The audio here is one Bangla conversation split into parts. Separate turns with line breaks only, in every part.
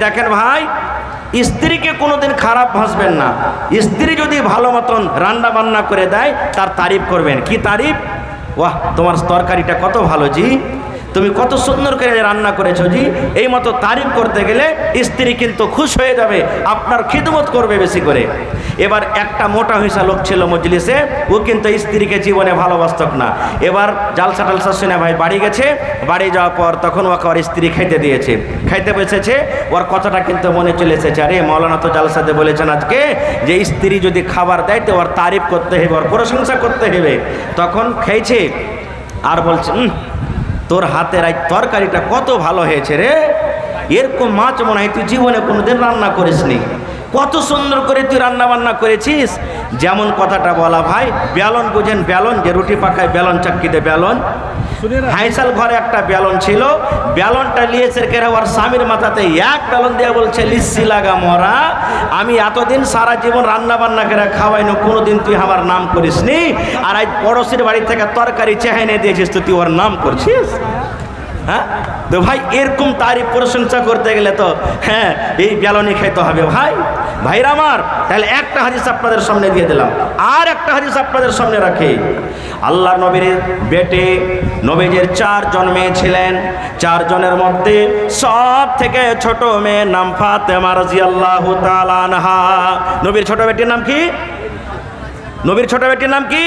দেখেন ভাই, স্ত্রীকে কোনোদিন খারাপ ভাসবেন না। স্ত্রী যদি ভালো মতন রান্না বান্না করে দেয় তার তারিফ করবেন। কি তারিফ? বাহ, তোমার তরকারিটা কত ভালো জি, তুমি কত সুন্দর করে রান্না করেছো জি। এই মতো তারিফ করতে গেলে স্ত্রী কিন্তু খুশ হয়ে যাবে, আপনার খিদমত করবে বেশি করে। এবার একটা মোটা হইসা লোক ছিল মজলিসে, ও কিন্তু স্ত্রীকে জীবনে ভালোবাসত না। এবার জালসা টালসা শুনে ভাই বাড়ি গেছে। বাড়ি যাওয়ার পর তখন ওকে ওর স্ত্রী খাইতে দিয়েছে, খাইতে বসেছে। ওর কথাটা কিন্তু মনে চলে এসেছে, আরে মৌলানা তো জালসাতে বলেছেন আজকে যে স্ত্রী যদি খাবার দেয় তো ওর তারিফ করতে হবে, ওর প্রশংসা করতে হবে। তখন খেয়েছে আর বলছে, তোর হাতের এই তরকারিটা কত ভালো হয়েছে রে, এরকম মাছ মনে হয় তুই জীবনে কোনোদিন রান্না করিসনি, কত সুন্দর করে তুই রান্না বান্না করেছিস। যেমন কথাটা বলা ভাই, বেলন বুঝেন, বেলন যে রুটি পাকায় বেলন, চাক্কিতে বেলন। হাইসাল ঘরে একটা বেলন ছিল, বেলনটা নিয়েছে কেন ওর স্বামীর মাথাতে এক বেলন দিয়ে বলছে, লিসি লাগা মরা, আমি এতদিন সারা জীবন রান্না বান্না করে খাওয়াইনো, কোনোদিন তুই আমার নাম করিসনি, আর আজ পড়োশির বাড়ি থেকে তরকারি চেহাইনে দিয়েছিস, তুই ওর নাম করছিস। হ্যাঁ তো ভাই, এরকম তারিফ প্রশংসা করতে গেলে তো হ্যাঁ এই বেলনই খেতে হবে ভাই। ভাইরা আমার, তাহলে একটা হাদিস আপনাদের সামনে দিয়ে দিলাম, আর একটা হাদিস আপনাদের সামনে রাখি। আল্লাহ নবীর বেটে নবীজির 4 জন মেয়ে ছিলেন। 4 জনের মধ্যে সব থেকে ছোট মেয়ের নাম ফাতেমা রাদিয়াল্লাহু তাআলা আনহা। নবীর ছোট বেটির নাম কি? নবীর ছোট বেটির নাম কি?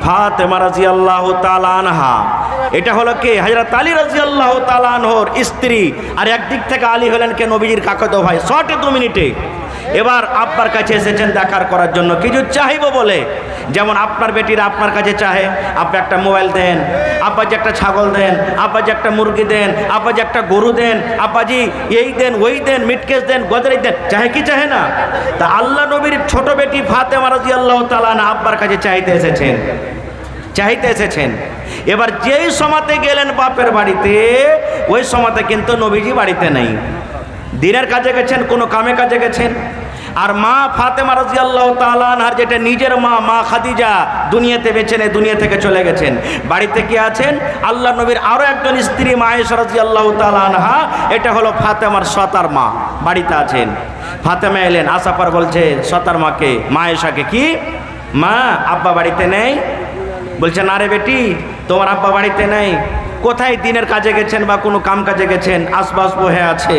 ফাতেমা রাদিয়াল্লাহু তাআলা আনহা। এটা হলো কে? হযরত আলী রাদিয়াল্লাহু তাআলা আনহুর স্ত্রী। আর একদিক থেকে আলী হলেন কে? নবীজির কাকাতো ভাই। শর্টে 2 মিনিটে এবার আব্বার কাছে এসেছেন দেখার করার জন্য, কিছু চাইবো বলে। যেমন আপনার বেটিরা আপনার কাছে চাহে, আপনি একটা মোবাইল দেন, আব্বাজি একটা ছাগল দেন, আব্বাজি একটা মুরগি দেন, আব্বাজি একটা গরু দেন, আব্বাজি এই দেন ওই দেন, মিটকেস দেন, গদরেজ দেন, চাহে কি চাহে না? তা আল্লাহ নবীর ছোট বেটি ফাতেমা রাদিয়াল্লাহু তাআলা আনহা আব্বার কাছে চাইতে এসেছেন। এবার যেই সময়তে গেলেন বাপের বাড়িতে, ওই সময়তে কিন্তু নবীজি বাড়িতে নেই, দিনের কাজে গেছেন, কোনো কামে কাজে গেছেন। আর মা ফাতেমা রাদিয়াল্লাহু তাআলা আনহার যেটা নিজের মা খাদিজা দুনিয়াতে বেঁচে নেই, দুনিয়া থেকে চলে গেছেন। বাড়িতে কে আছেন? আল্লাহ নবীর আরও একজন স্ত্রী মা আয়েশা রাদিয়াল্লাহু তাআলা আনহা, এটা হলো ফাতেমার সতার মা, বাড়িতে আছেন। ফাতেমা এলেন, আসার পর বলছে সতার মাকে, মা আয়েশাকে, কি মা আব্বা বাড়িতে নেই? বলছে না রে বেটি, তোমার আব্বা বাড়িতে নেই। কোথায়? দিনের কাজে গেছেন বা কোনো কাম কাজে গেছেন, আসবাস বহে আছে।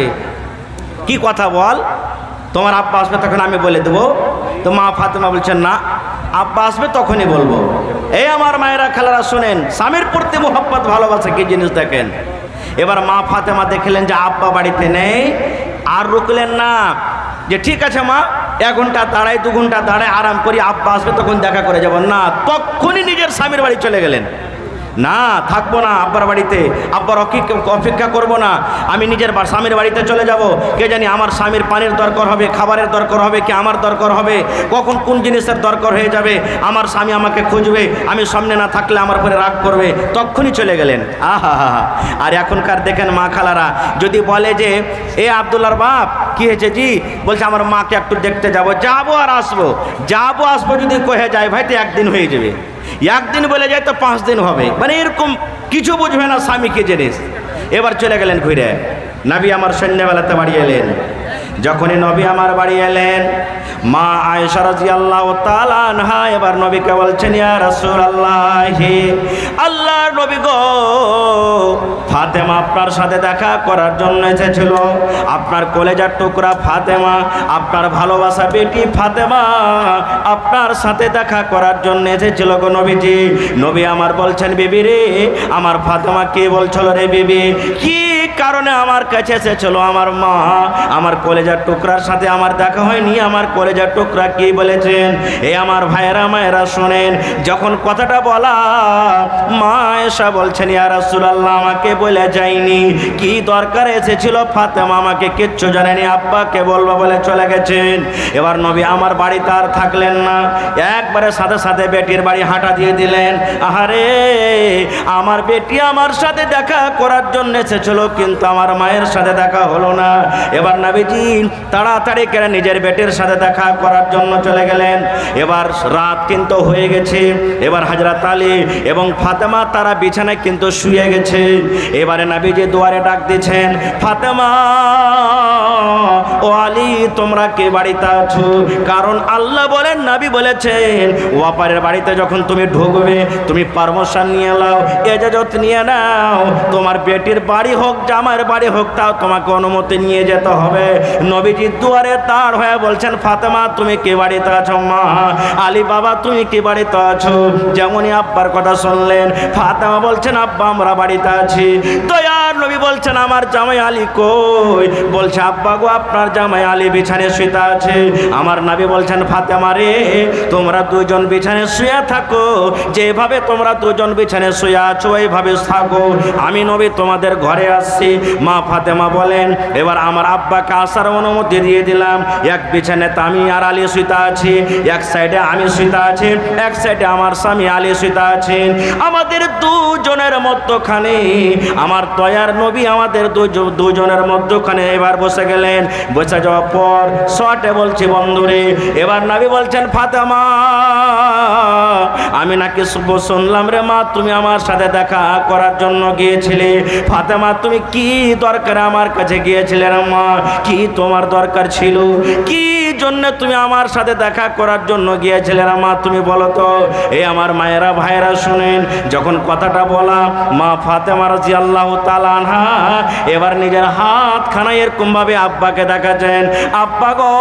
কি কথা বল, তোমার আব্বা আসবে তখন আমি বলে দেবো। তো মা ফাতেমা বলছেন না, আব্বা আসবে তখনই বলবো। এই আমার মায়েরা খালারা শোনেন, স্বামীর প্রতি মোহাব্বত ভালোবাসা কি জিনিস দেখেন। এবার মা ফাতেমা দেখলেন যে আব্বা বাড়িতে নেই, আর রুকলেন না যে ঠিক আছে মা 1 ঘন্টা দাঁড়াই, 2 ঘন্টা দাঁড়াই, আরাম করি, আব্বা আসবে তখন দেখা করে যাব না। তখনই নিজের স্বামীর বাড়ি চলে গেলেন। না, থাকবো না আব্বার বাড়িতে, আব্বার অপেক্ষা করবো না, আমি নিজের স্বামীর বাড়িতে চলে যাব। কে জানি আমার স্বামীর পানির দরকার হবে, খাবারের দরকার হবে, কি আমার দরকার হবে, কখন কোন জিনিসের দরকার হয়ে যাবে, আমার স্বামী আমাকে খুঁজবে, আমি সামনে না থাকলে আমার উপরে রাগ করবে, তখনই চলে গেলেন। আহা হা হা। আর এখনকার দেখেন মা খালারা যদি বলে যে এ আব্দুল্লাহর বাপ কি হয়েছে জি, বলছে আমার মাকে একটু দেখতে যাবো আর আসবো যদি কহে যায় ভাই তো 1 দিন হয়ে যাবে, 1 দিন বলে যায় তো 5 দিন হবে, মানে এরকম কিছু বুঝবে না স্বামীকে জিনিস। এবার চলে গেলেন ঘুরে। নবী আমার সন্ধ্যাবেলাতে বাড়ি এলেন। যখনই নবী আমার বাড়ি এলেন, মা আয়েশা রাদিয়াল্লাহু তাআলা আনহা এবার নবীকে বলছেন, ইয়া রাসূলুল্লাহ, আল্লাহর নবী গো, ফাতেমা আপনার সাথে দেখা করার জন্য এসেছিল। আপনার কলেজার টুকরা ফাতেমা, আপনার ভালোবাসা বেটি ফাতেমা আপনার সাথে দেখা করার জন্য এসেছিল গো নবীজি। নবী আমার বলছেন, বিবি রে, আমার ফাতেমা কে বলছিল রে বিবি, কি কারণে আমার কাছে এসেছিল? আমার মা, আমার কলেজার টুকরার সাথে আমার দেখা হয়নি, আমার কলেজার টুকরা কি বলেছেন? এই আমার ভাইয়েরা মায়েরা শোনেন, যখন কথাটা বলা মা আয়েশা বলছেন, ইয়া রাসূলুল্লাহ, আমাকে বলে যায়নি, কি দরকার এসেছিল ফাতেমা আমাকে কিচ্ছু জানেনি, আব্বাকে বলবো বলে চলে গেছেন। এবার নবী আমার বাড়িতে আর থাকলেন না, একবারে সাথে সাথে বেটির বাড়ি হাঁটা দিয়ে দিলেন। আহারে, আমার বেটি আমার সাথে দেখা করার জন্য এসেছিল, কিন্তু আমার মায়ের সাথে দেখা হলো না। এবার নবীজি তাড়াতাড়ি করে নিজের বেটির সাথে দেখা করার জন্য চলে গেলেন। এবার রাত কিন্তু হয়ে গেছে। এবার হযরত আলী এবং ফাতেমা তারা বিছানায় কিন্তু শুয়ে গেছে। এবারে নবীজি দুয়ারে ডাক দিচ্ছেন, ফাতেমা তোমরা কে বাড়িতে আছো? কারণ আল্লাহ বলেন, নবী বলেছেন, ওয়াপারের বাড়িতে যখন তুমি ঢুকবে তুমি পারমিশন নিয়ে নাও, ইজাজত নিয়ে নাও। তোমার বেটির বাড়ি হোক জামাইয়ের বাড়ি হোক, তাও তোমাকে অনুমতি নিয়ে যেতে হবে। নবীজি দুয়ারে দাঁড় হয়ে বলছেন, ফাতেমা তুমি কে বাড়িতে আছো? মা আলী বাবা তুমি কে বাড়িতে আছো? যেমনই আব্বার কথা শুনলেন, ফাতেমা বলছেন, আব্বা আমরা বাড়িতে আছি। দয়ার নবী বলছেন, আমার জামাই আলী কই? বলছে, আব্বা গো আপনার জামাই আলী বিছানে শুয়ে আছে। আমার নবী বলছেন, ফাতেমা রে তোমরা দুজন বিছানে শুয়ে থাকো, যেভাবে তোমরা দুজন বিছানে শুয়ে আছো এইভাবে থাকো, আমি নবী তোমাদের ঘরে আসছি। মা ফাতেমা বলেন, এবার আমার আব্বাকে আসার অনুমতি দিয়ে দিলাম। এক বিছানাতে আমি আর আলী শুয়ে আছি, এক সাইডে আমি শুয়ে আছি, এক সাইডে আমার স্বামী আলী শুয়ে আছেন। আমাদের দুজনের মধ্যখানে আমার দয়ার নবী আমাদের দুজনের মধ্যখানে এবার বসে গেলেন। বসে যাওয়ার পর শর্টে বলছি বন্ধুরে, এবার নবী বলছেন, ফাতেমা আমি নাকি শুনলাম রে মা তুমি আমার সাথে দেখা করার জন্য গিয়েছিলে। ফাতেমা তুমি কি দরকার আমার কাছে গিয়েছিলে রে মা? কি তোমার দরকার ছিল? কি জন্য তুমি আমার সাথে দেখা করার জন্য গিয়েছিলে রে মা? তুমি বলো তো। এই আমার মায়েরা ভাইরা শুনেন, যখন কথাটা বলা মা ফাতেমা রাদিয়াল্লাহু তাআলা আনহা এবার নিজের হাতখানা এরকম ভাবে আব্বাকে দেখাচ্ছেন, আব্বা গো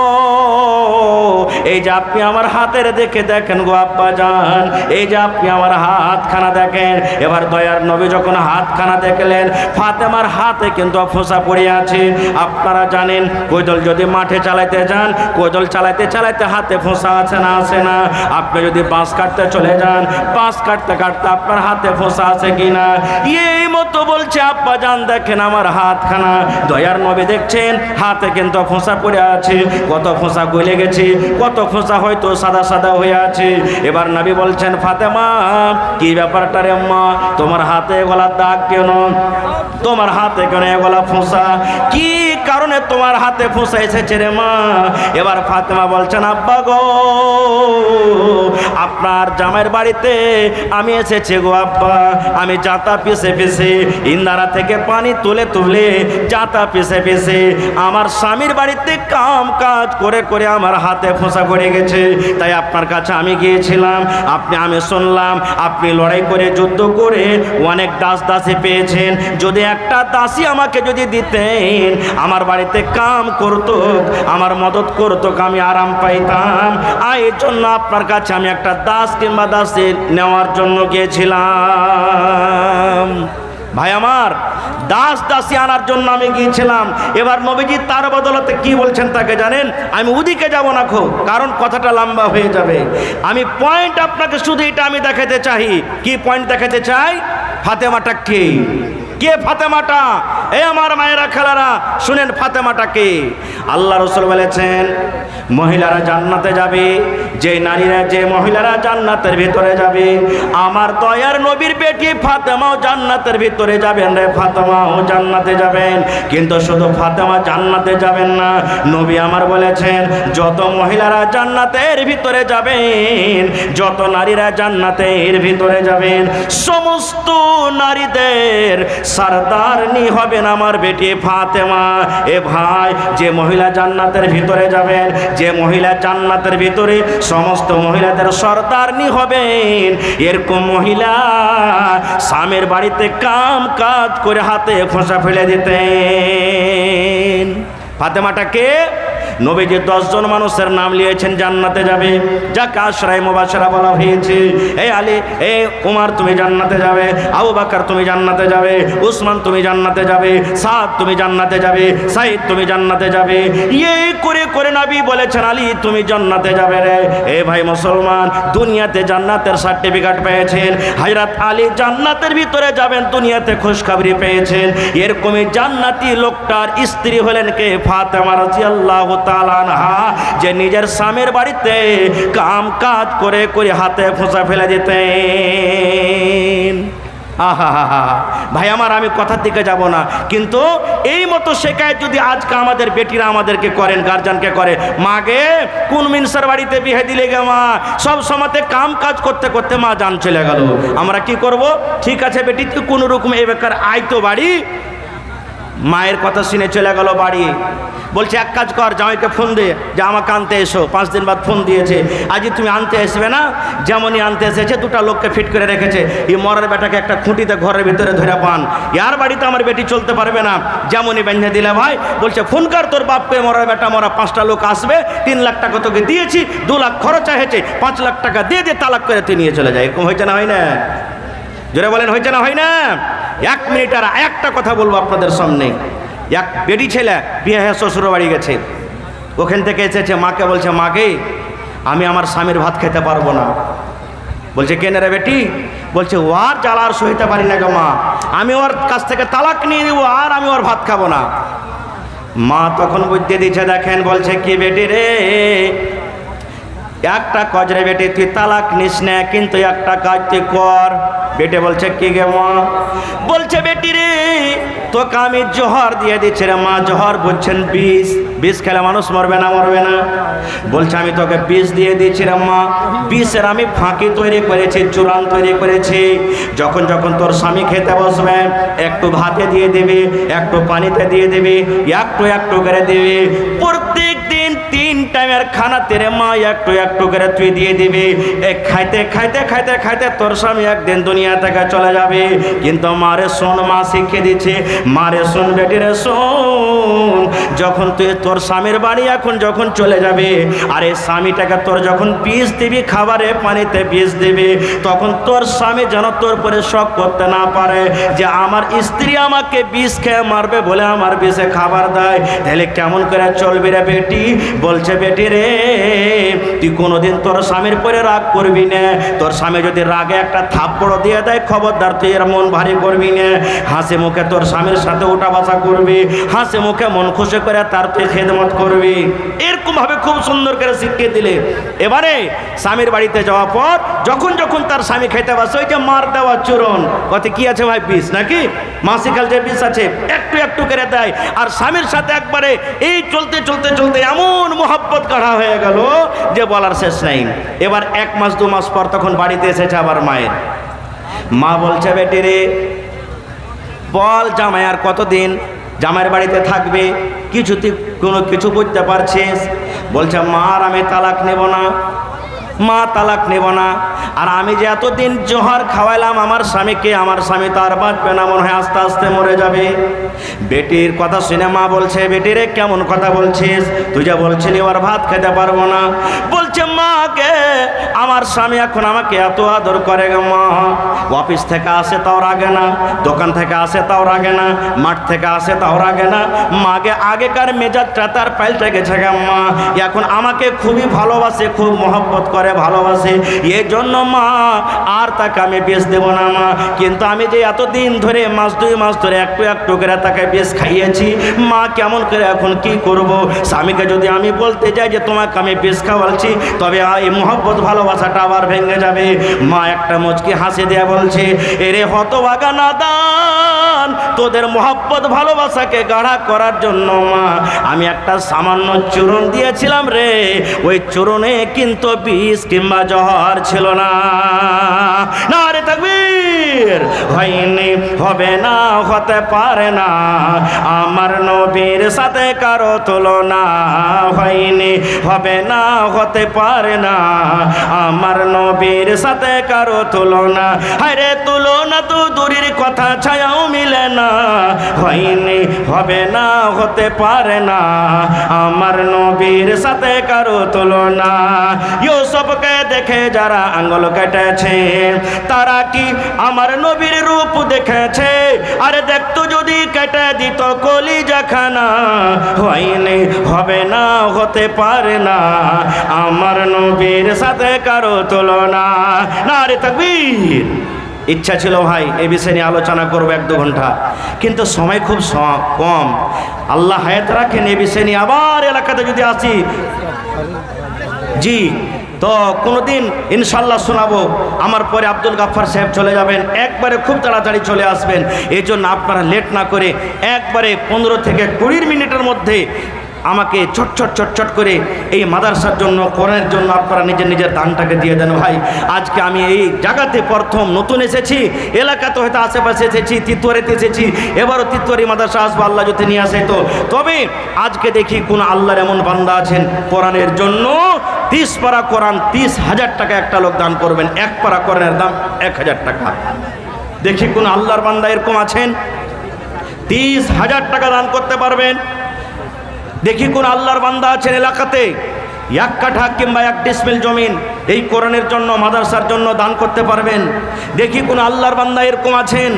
এই যে আপনি আমার হাতের দেখে দেখেন গো আব্বা জান, এই যে আপনি আমার হাতখানা দেখেন। এবার দয়ার নবী যখন হাতখানা দেখলেন, ফাতেমার হাতে কিন্তু ফোঁসা পড়ে আছে। আপনারা জানেন কোদাল যদি মাঠে চালাইতে যান, কোদাল চালাইতে চালাইতে হাতে ফোঁসা আছে না আছে না? আপনি যদি বাঁশ কাটতে চলে যান, বাঁশ কাটতে কাটতে আপনার হাতে ফোঁসা আছে কিনা? এই মতো বলছে, আব্বা জান দেখেন আমার হাতখানা। দয়ার নবী দেখছেন হাতে কিন্তু ফোঁসা পড়ে আছে, কত ফোঁসা গলে গেছে, কত ফোঁসা হয়তো সাদা সাদা হয়ে আছে। এবার নবী বলছেন, ফাতেমা কি ব্যাপারটা রে আম্মা, তোমার হাতে গলার দাগ কেন? তোমার হাতে কেন এগুলা ফোঁসা? কি কারণে তোমার হাতে ফোঁসা এসেছে রে মা? এবার ফাতেমা বলছেন, আব্বা গো আপনার জামাইয়ের বাড়িতে আমি এসেছি গো আব্বা। আমি জাতা পিছে পিছে ইন্দারা থেকে পানি তুলে তুলে জাতা পিছে পিছে আমার স্বামীর বাড়িতে কাম কাজ করে করে আমার হাতে ফোঁসা করে গেছে। তাই আপনার কাছে আমি গিয়েছিলাম। আমি শুনলাম আপনি লড়াই করে যুদ্ধ করে অনেক দাস দাসী পেয়েছেন। যদি একটা দাসী আমাকে যদি দিতেন, আমার বাড়িতে কাম করতো, আমার মদত করতো, আমি আরাম পাইতাম। আর এর জন্য আপনার কাছে আমি একটা দাস কিংবা দাসী নেওয়ার জন্য গিয়েছিলাম। ভাই আমার, দাস দাসী আনার জন্য আমি গিয়েছিলাম। এবার নবীজি তার বদলতে কি বলছেন তাকে জানেন? আমি ওদিকে যাব না খো, কারণ কথাটা লম্বা হয়ে যাবে। আমি পয়েন্ট আপনাকে শুধু এটা আমি দেখাতে চাই। কি পয়েন্ট দেখাতে চাই? ফাতেমাটা কে? কে ফাতেমাটা? এই আমার মায়েরা খেলারা শুনেন, ফাতেমাটা কে? আল্লাহ রাসূল বলেছেন মহিলারা জান্নাতে যাবে, যে নারীরা যে মহিলারা জান্নাতের ভিতরে যাবে, আমার দয়ার নবীর বেটি ফাতেমাও জান্নাতের ভিতরে যাবেন রে, ফাতেমাও জান্নাতে যাবেন। কিন্তু শুধু ফাতেমা জান্নাতে যাবেন না, নবী আমার বলেছেন যত মহিলারা জান্নাতের ভিতরে যাবেন, যত নারীরা জান্নাতের ভিতরে যাবেন, সমস্ত নারীদের সরদারনি হবেন আমার বেটি ফাতেমা। এ ভাই, যে মহিলা জান্নাতের ভিতরে যাবেন, যে মহিলা জান্নাতের ভিতরে সমস্ত মহিলাদের সরদারনি হবেন, এরকম মহিলা স্বামীর বাড়িতে কাম কাজ করে হাতে ফোঁসা ফেলে দিতেন। ফাতেমাটাকে নবীজি 10 জন মানুষের নাম নিয়েছেন জান্নাতে যাবে, যাকে আশরায়ে মুবাশশারা বলা হয়েছে। এই আলী, এই উমর তুমি জান্নাতে যাবে, আবু বকর তুমি জান্নাতে যাবে, উসমান তুমি জান্নাতে যাবে, সাদ তুমি জান্নাতে যাবে, সাইদ তুমি জান্নাতে যাবে। এই করে করে নবী বলেছেন আলী তুমি জান্নাতে যাবে রে। এ ভাই মুসলমান, দুনিয়াতে জান্নাতের সার্টিফিকেট পেয়েছেন, হযরত আলী জান্নাতের ভিতরে যাবেন, দুনিয়াতে খুশখবরি পেয়েছেন। এরকমই জান্নাতি লোকটার স্ত্রী হলেন কে? ফাতেমা রাদিয়াল্লাহু তাআলা আনহা, যে নিজের স্বামীর বাড়িতে কাম কাজ করে করে হাতে ফোঁসা ফেলে দিতেন। আহা ভাই আমার, আমি কথার দিকে যাব না, কিন্তু এই মতো শেখায় যদি আজকে আমাদের বেটিরা আমাদেরকে করেন, গার্জিয়ানকে করে, মাগে কোন মিনসার বাড়িতে বিয়ে দিলে গে মা, সব সময়তে কাম কাজ করতে করতে মা জান চলে গেল, আমরা কি করব? ঠিক আছে বেটি তুই কোনো রকম এ বেকার আয় তো বাড়ি, মায়ের কথা শুনে চলে গেল বাড়ি। বলছে এক কাজ কর, জামাইকে ফোন দে যে আমাকে আনতে এসো। 5 দিন বাদ ফোন দিয়েছে, আজই তুমি আনতে আসবে না? যেমনই আনতে এসেছে 2টা লোককে ফিট করে রেখেছে। এই মরার বেটাকে একটা খুঁটিতে ঘরের ভিতরে ধরে পান, ইয়ার বাড়িতে আমার বেটি চলতে পারবে না। যেমনই বেঁধে দিলে ভাই বলছে ফোন কর তোর বাপকে, মরার বেটা মরা 5টা লোক আসবে, 3 লাখ টাকা তোকে দিয়েছি, 2 লাখ খরচা হয়েছে, 5 লাখ টাকা দিয়ে তালাক করে তুই নিয়ে চলে যায়। এরকম হয়েছে না হয় না? জোরে বলেন হয়েছে না হয় না? 1 মিনিট আর একটা কথা বলবো আপনাদের সামনে। এক বেটি ছেলে বিয়ে হয়ে শ্বশুর বাড়ি গেছে, ওখান থেকে এসেছে, মাকে বলছে মাকে আমি আমার স্বামীর ভাত খেতে পারবো না। বলছে কেন রে বেটি? বলছে ও আর জ্বালা আর সইতে পারি না গো মা, আমি ওর কাছ থেকে তালাক নিয়ে নিব আর আমি ওর ভাত খাবো না। মা তখন বুঝতে দিচ্ছে, দেখেন বলছে কি বেটি রে, একটা কাজ রে বেটি, তুই তালাক নিস না, কিন্তু একটা কাজ তুই কর। বেটে বলছে কি গে মা? বলছে বেটি রে তোকে আমি জহর দিয়ে দিচ্ছি রে মা। জহর বুঝছেন বিষ, বিষ খেলে মানুষ মরবে না মরবে না? বলছে আমি তোকে বিষ দিয়ে দিচ্ছি রে মা, বিষের আমি ফাঁকি তৈরি করেছি, চূড়ান তৈরি করেছি। যখন যখন তোর স্বামী খেতে বসবে একটু ভাতে দিয়ে দেবে, একটু পানিতে দিয়ে দেবে, একটু একটু করে দেবে। প্রত্যেক দিন 3 টাইমের খানা তেরে মা একটু একটু করে তুই দিয়ে দিবি। খাইতে খাইতে খাইতে খাইতে তোর স্বামী একদিন দুনিয়া থেকে চলে যাবে। কিন্তু মারে শোন, মা শিখিয়ে দিচ্ছে, মারে শোন বেটি রে শোন, যখন তুই তোর স্বামীর বাড়ি এখন যখন চলে যাবে, আর এই স্বামীটাকে তোর যখন বিষ দিবি, খাবারে পানিতে বিষ দিবি, তখন তোর স্বামী যেন তোর পরে শক করতে না পারে যে আমার স্ত্রী আমাকে বিষ খেয়ে মারবে বলে আমার বিষে খাবার দেয়। তাহলে কেমন করে চলবি রে বেটি? বলছে বেটি রে তুই কোনোদিন তোর স্বামীর পরে রাগ করবি না। তোর স্বামী যদি রাগে একটা থাপ্পড় দিয়ে দেয়, খবরদার তুই এর মন ভারী করবি না। হাসি মুখে তোর স্বামীর সাথে উঠা বসা করবি, হাসি মুখে মন খুশি করে তার তুই খেদমত করবি। এরকম ভাবে খুব সুন্দর করে শিখিয়ে দিলে। এবারে স্বামীর বাড়িতে যাওয়ার পর যখন যখন তার স্বামী খেতে বসে, ওই যে মার দেওয়া চূরণ, কত কি আছে ভাই? বিষ নাকি? মাসিকাল যে বিষ আছে একটু একটু করে দেয়। আর স্বামীর সাথে একবারে এই চলতে চলতে চলতে এমন মোহাব্বত গাঢ়া হয়ে গেল যে বলার শেষ নাই। এবার 1 মাস 2 মাস পর তখন বাড়িতে এসেছে আবার মায়ের। মা বলছে বেটি রে বল জামাই আর কতদিন জামাইয়ের বাড়িতে থাকবে? কোনো কিছু বুঝতে পারছিস? বলছে মা আর আমি তালাক নেব না, মা তালাক নেব না। আর আমি যে এতদিন জোহর খাওয়াইলাম আমার স্বামীকে, আমার স্বামী তো আর বাঁচবে না, মনে হয় আস্তে আস্তে মরে যাবে। বেটির কথা শুনে মা বলছে বেটি রে কেমন কথা বলছিস? তুই যে বলছিলি ওর ভাত খেতে পারবো না। বলছে মাকে আমার স্বামী এখন আমাকে এত আদর করে গো মা, অফিস থেকে আসে তাও রাগে না, দোকান থেকে আসে তাও রাগে না, মাঠ থেকে আসে তাও রাগে না। মাকে আগেকার মেজাজটা তার পাল্টে গেছে গো মা, এখন আমাকে খুবই ভালোবাসে, খুব মহব্বত করে, ভালোবাসে। এই জন্য মা আর তাকে আমি বেশ দেবো না মা। কিন্তু আমি যে এতদিন ধরে 1-2 মাস ধরে একটু একটু করে তাকে বেশ খাইয়েছি মা, কেমন করে এখন কি করব? স্বামীকে যদি আমি বলতে যাই যে তোমাকে আমি বেশ খাওয়াচ্ছি, তবে এই মহব্বত ভালোবাসাটা আবার ভেঙে যাবে। মা একটা মুচকি হাসি দেয়া বলছে এরে হতভাগা নাদান, তোদের মহব্বত ভালোবাসাকে গাঢ়া করার জন্য মা আমি একটা সামান্য চূরণ দিয়েছিলাম রে, ওই চূরণে কিন্তু বিষ কিংবা জহর ছিল না। নারে তাকবীর! হয়নি, হবে না, হতে পারে না আমার নবীর সাথে কারো তুলনা। হয়নি, হবে না, হতে পারে না আমার নবীর সাথে কারো তুলনা। হায়রে তুলনা তো দূরের কথা, ছায়াও মিলে না। হয়নি, হবে না, হতে পারে না আমার নবীর সাথে কারো তুলনা। ইউসুফকে দেখে যারা আঙ্গুল কেটেছে, তারা কি আমার নবীর রূপ দেখেছে? আরে দেখতো যদি কেটে দিত কলিজাখানা। হয়নি, হবে না, হতে পারে না আমার নবীর সাথে কারো তুলনা। নারে তাকবীর! ইচ্ছা ছিল ভাই এই বিষয় নিয়ে আলোচনা করবো 1-2 ঘন্টা, কিন্তু সময় খুব কম। আল্লাহ হায়াত রাখেন, এই বিষয় নিয়ে আবার এলাকাতে যদি আসি জি তো কোনোদিন ইনশাল্লাহ শোনাবো। আমার পরে আব্দুল গাফফার সাহেব চলে যাবেন, একবারে খুব তাড়াতাড়ি চলে আসবেন। এই জন্য আপনারা লেট না করে একবারে 15 থেকে 20 মিনিটের মধ্যে আমাকে ছট করে এই মাদ্রাসার জন্য, কোরআনের জন্য আপনারা নিজের নিজের দানটাকে দিয়ে দেন ভাই। আজকে আমি এই জায়গাতে প্রথম নতুন এসেছি, এলাকাতে হয়তো আশেপাশে এসেছি, তিতুয়ারিতে এসেছি, এবারও তিতুয়ারি মাদ্রাসা আসবো আল্লাহ যদি নিয়ে আসে তো। তবে আজকে দেখি কোন আল্লাহর এমন বান্দা আছেন কোরআনের জন্য 30 পারা কোরআন 30,000 টাকা একটা লোক দান করবেন। 1 পারা কোরআনের দাম 1000 টাকা। দেখি কোন আল্লাহর বান্দা এরকম আছেন 30,000 টাকা দান করতে পারবেন। দেখি কোন আল্লাহর বান্দা আছেন এলাকাতে 1 কাঠা কিংবা 1 ডিসমিল জমিন এই কোরআনের জন্য, মাদ্রাসার জন্য দান করতে পারবেন। দেখি কোন আল্লাহর বান্দা এরকম আছেন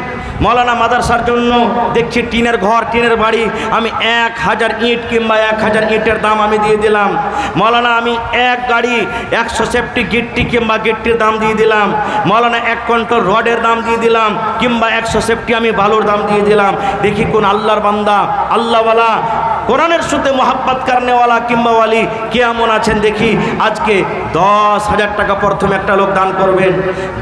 মৌলানা মাদ্রাসার জন্য দেখছি টিনের ঘর, টিনের বাড়ি, আমি 1000 ইট কিংবা 1000 ইটের দাম আমি দিয়ে দিলাম। মৌলানা আমি 1 গাড়ি 100 সেফটি গিট্টি কিংবা গিট্টির দাম দিয়ে দিলাম। মৌলানা 1 কন্ট্রোল রডের দাম দিয়ে দিলাম কিংবা 100 সেফটি আমি বালুর দাম দিয়ে দিলাম। দেখি কোন আল্লাহর বান্দা, আল্লাহওয়ালা, কোরআনের সাথে মোহাব্বত করনেওয়ালা কিংবা ওয়ালি কে এমন আছেন। দেখি আজকে 10,000 টাকা প্রথমে একটা লোক দান করবেন,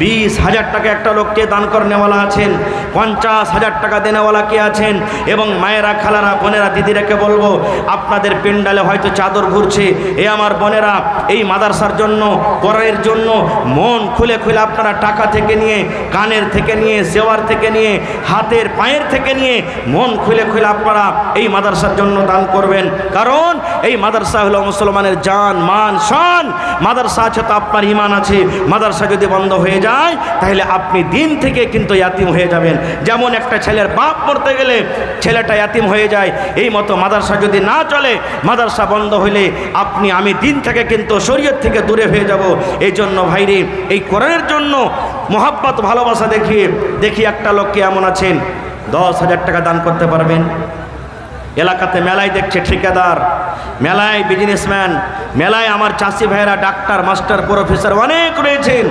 20,000 টাকা একটা লোককে দান করনেওয়ালা আছেন, 50,000 টাকা দেনেওয়ালা কে আছেন। এবং মায়েরা, খালারা, বোনেরা, দিদিরাকে বলবো আপনাদের পেন্ডালে হয়তো চাদর ঘুরছে, এ আমার বোনেরা এই মাদ্রাসার জন্য, কোরআনের জন্য মন খুলে খুলে আপনারা টাকা থেকে নিয়ে, কানের থেকে নিয়ে, সেওয়ার থেকে নিয়ে, হাতের পায়ের থেকে নিয়ে মন খুলে খুলে আপনারা এই মাদ্রাসার জন্য দান করবেন। কারণ এই মাদ্রাসা হলো মুসলমানের জান, মান, শান। মাদ্রাসা আছে তো আপনার ইমান আছে। মাদ্রাসা যদি বন্ধ হয়ে যায় তাহলে আপনি দিন থেকে কিন্তু ইয়াতিম হয়ে যাবেন। যেমন একটা ছেলের বাপ মরতে গেলে ছেলেটা ইয়াতিম হয়ে যায়, এই মতো মাদ্রাসা যদি না চলে, মাদ্রাসা বন্ধ হলে আমি দিন থেকে কিন্তু শরীয়ত থেকে দূরে হয়ে যাব। এই জন্য ভাইরে এই কোরআনের জন্য মোহাব্বত, ভালোবাসা দেখিয়ে দেখি একটা লোককে এমন আছেন 10,000 টাকা দান করতে পারবেন। এলাকাতে মেলায় দেখছে ঠিকাদার, মেলায় বিজনেসম্যান, মেলায় আমার চাষি ভাইয়েরা ডাক্তার, মাস্টার, প্রফেসর অনেক রয়েছেন।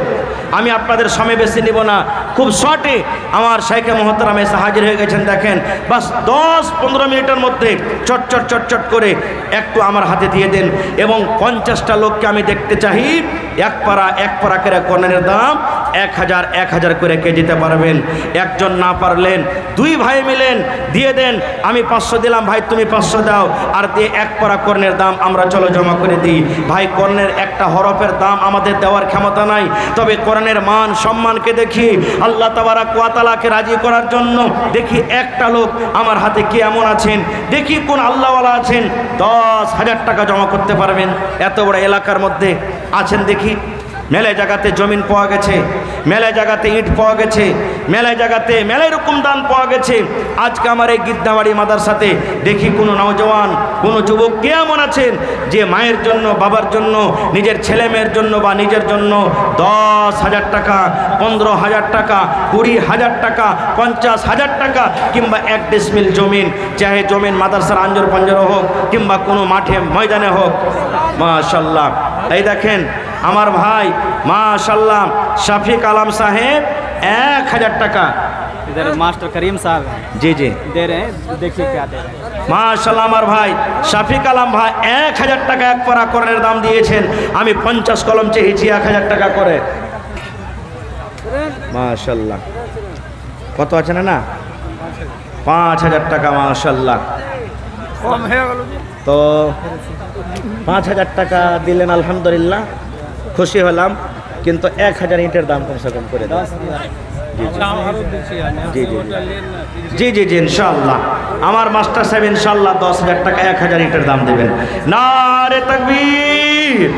আমি আপনাদের সময় বেশি নিব না, খুব শর্টে আমার শাইখে মোহতারাম এসে হাজির হয়ে গেছেন। দেখেন বাস 10-15 মিনিটের মধ্যে চট করে একটু আমার হাতে দিয়ে দেন। এবং 50টা লোককে আমি দেখতে চাই 1 পারা করে কোরআনের দাম 1000 করে কে দিতে পারবেন। একজন না পারলেন 2 ভাই মিলেন দিয়ে দেন। আমি 500 দিলাম, ভাই তুমি 500 দাও, আর দিয়ে 1 পারা কোরআনের দাম আমরা চলো জমা করে দিই। ভাই কোরআনের একটা হরফের দাম আমাদের দেওয়ার ক্ষমতা নাই, তবে কোরআনের মান সম্মানকে দেখি আল্লাহ তাবারাক ওয়া তাআলাকে রাজি করার জন্য দেখি একটা লোক আমার হাতে কে এমন আছেন, দেখি কোন আল্লাহওয়ালা আছেন 10,000 টাকা জমা করতে পারবেন। এত বড় এলাকার মধ্যে আছেন দেখি। মেলায় জায়গাতে জমিন পাওয়া গেছে, মেলায় জায়গাতে ইট পাওয়া গেছে, মেলায় জায়গাতে মেলায় রকম দান পাওয়া গেছে। আজকে আমার এই গিদ্দাবাড়ি মাদ্রাসাতে দেখি কোনো নওজওয়ান, কোনো যুবক কে এমন আছেন যে মায়ের জন্য, বাবার জন্য, নিজের ছেলে মেয়ের জন্য বা নিজের জন্য 10,000 টাকা, 15,000 টাকা, 20,000 টাকা, 50,000 টাকা কিংবা 1 ডিসমিল জমিন, চাহে জমিন মাদ্রাসার আঞ্জর পাঞ্জর হোক কিংবা কোনো মাঠে ময়দানে হোক। মাশাআল্লাহ, এই দেখেন আমার ভাই माशाल्लाह शफीक आलम साहेब 1000 টাকা
इधर मास्टर करीम साहब
जी जी
दे रहे हैं, देखिए क्या दे रहे हैं।
माशाल्लाह আমার ভাই শফিক আলম ভাই 1000 টাকা 1 পারা কোরআনের দাম দিয়েছেন। আমি 50 কলম চেয়েছি 1000 টাকা করে। মাশাল্লাহ কত আছে না 5000 টাকা মাশাল্লাহ
कम है
তো 5000 টাকা দিলেন আলহামদুলিল্লাহ, খুশি হলাম। কিন্তু 1000 ইটের দাম কমসে কম করে দাও। জি জি জি জি জি ইনশাআল্লাহ আমার মাস্টার সাহেব ইনশাআল্লাহ 10,000 টাকা 1000 ইটের দাম দেবেন। নারে তাকবীর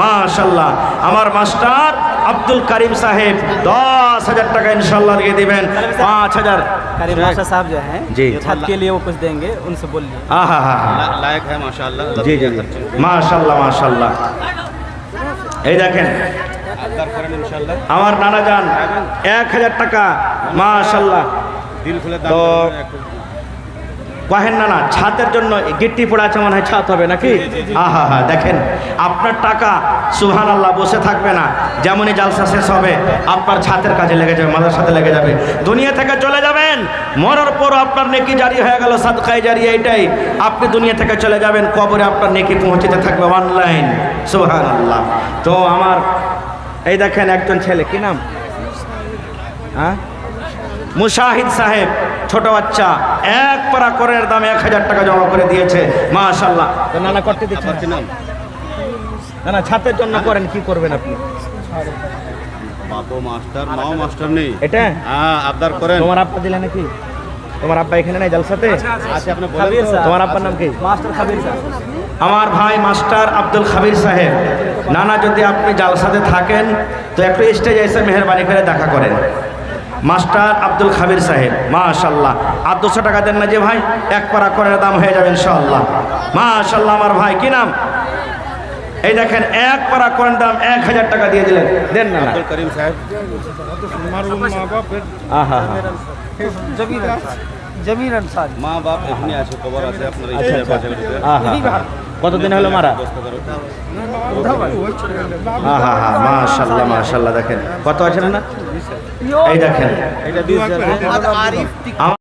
মাশাআল্লাহ। আমার মাস্টার আব্দুল করিম साहेब 10,000 টাকা इंशाल्लाह দিয়ে দিবেন। 5000
करीम मास्टर साहब जो हैं
जी
छत के लिए वो कुछ देंगे, उनसे बोलिए।
लायक है माशाल्लाह।
जी जी जी माशाल्लाह माशाल्लाह। এই দেখেন আমার নানা যান 1000 টাকা মাশাল্লাহ
দিল খুলে
তো কহেন না ছাতের জন্য গিট্টি পড়ে আছে মনে হয় ছাত হবে নাকি? আহা হা দেখেন আপনার টাকা সুবহানাল্লাহ বসে থাকবে না, যেমনই জালসা শেষ হবে আপনার ছাতের কাজে লেগে যাবে, মাদ্রাসাতে লেগে যাবে, দুনিয়া থেকে চলে যাবেন। মরার পর আপনার নেকি জারি হয়ে গেল, সাদকায়ে জারিয়া, এটাই আপনি দুনিয়া থেকে চলে যাবেন, কবরে আপনার নেকি পৌঁছতে থাকবে অনলাইন। সুবহানাল্লাহ। তো আমার এই দেখেন একজন ছেলে, কি নাম? হ্যাঁ মুশাহিদ সাহেব ছোট বাচ্চা এক পারা করের দাম 1000 টাকা জমা করে দিয়েছে মাশাআল্লাহ। তো নানা করতে দিচ্ছেন
आपके नाम
না না ছাতের জন্য করেন, কি করবেন আপনি?
बापो मास्टर माओ मास्टर नहीं
এটা
हाँ आबदार करें
তোমার আব্বা দিলে নাকি? তোমার আব্বা এখানে নাই জালসাতে?
आज आपने
खबीर
बोला
साहब।
তোমার আব্বার নাম কি?
मास्टर खबीर साहब।
আমার ভাই মাস্টার আব্দুল খাবির সাহেব, নানা যদি আপনি জালসাতে থাকেন তো একটু স্টেজে এসে মেহরবানি করে দেখা করেন। মাস্টার আব্দুল খাবির সাহেব মাশাআল্লাহ। আর 200 টাকা দেন না যে ভাই, এক পারা করের দাম হয়ে যাবে ইনশাআল্লাহ। মাশাআল্লাহ। আমার ভাই কি নাম? এই দেখেন এক পারা করের দাম 1000 টাকা দিয়ে দিলেন, দেন না না।
अब्दुल करीम साहब
আহা
जमीर अंसारी।
माँ बाप एखनी আছে খবর আছে আপনার এই
আচ্ছা,
শেয়ার
আহা কতদিন হলো মারা? আহা হা মাশাআল্লাহ মাশাআল্লাহ। দেখেন কত আছে না, এই দেখেন
এটা 20,000
আমার